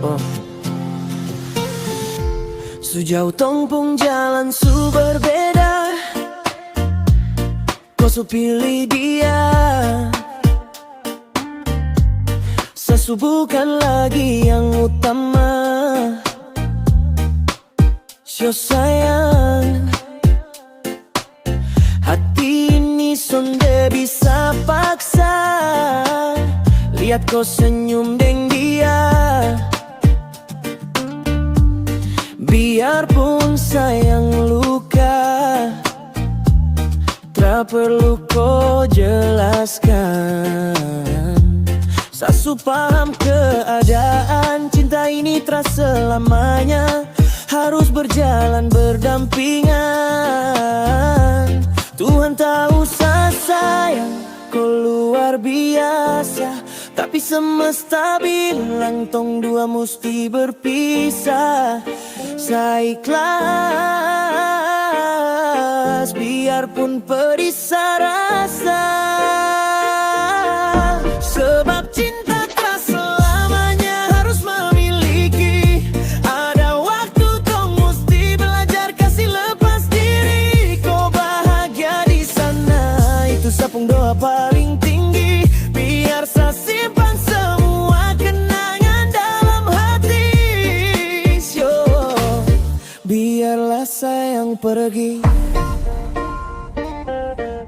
Oh. Sejauh tong pung jalan su berbeda, kau su pilih dia. Sesu bukan lagi yang utama. Syo sayang, hati ini sonde bisa paksa. Lihat kau senyum deng dia. Biarpun sayang luka, tak perlu kau jelaskan. Sasu paham keadaan, cinta ini tak selamanya harus berjalan berdampingan. Tuhan tahu sayang, kau luar biasa, tapi semesta bilang tong dua mesti berpisah. Saya ikhlas, biarpun pedih rasa. Sebab cinta tak selamanya harus memiliki. Ada waktu tong mesti belajar kasih lepas diri. Kau bahagia di sana, itu sapung doa paling tinggi. Biar saya simpan semua kenangan dalam hati. Biarlah sayang pergi,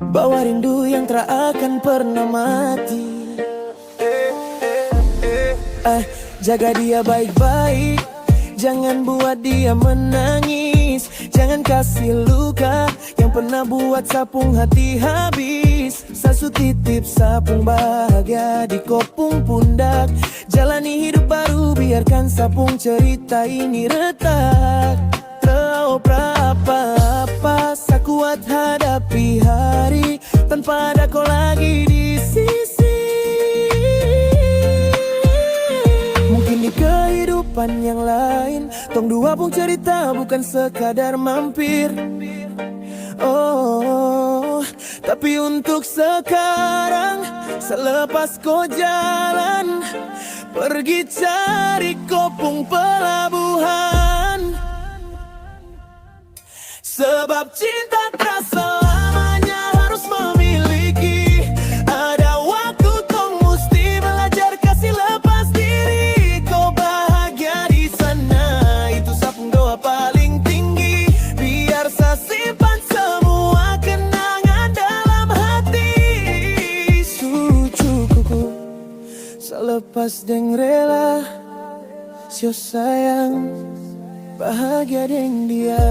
bawa rindu yang tak akan pernah mati. Jaga dia baik-baik, jangan buat dia menangis. Jangan kasih luka yang pernah buat sapung hati habis. Sasu titip sapung bahagia di kopung pundak. Jalani hidup baru, biarkan sapung cerita ini retak. Terlalu apa-apa, sakuat hadapi hari tanpa ada kau lagi di sisi. Mungkin di kehidupan yang lain tong dua pun cerita bukan sekadar mampir. Oh, tapi untuk sekarang, selepas kau jalan pergi cari kopung pelabuhan. Sebab cinta tak selamanya harus memiliki. Ada waktu tong mesti belajar kasih lepas diri. Kau bahagia di sana, itu sapung doa paling tinggi. Biar saya simpan semua kenangan dalam hati. Cucuku, selepas deng rela, sio sayang bahagia deng dia.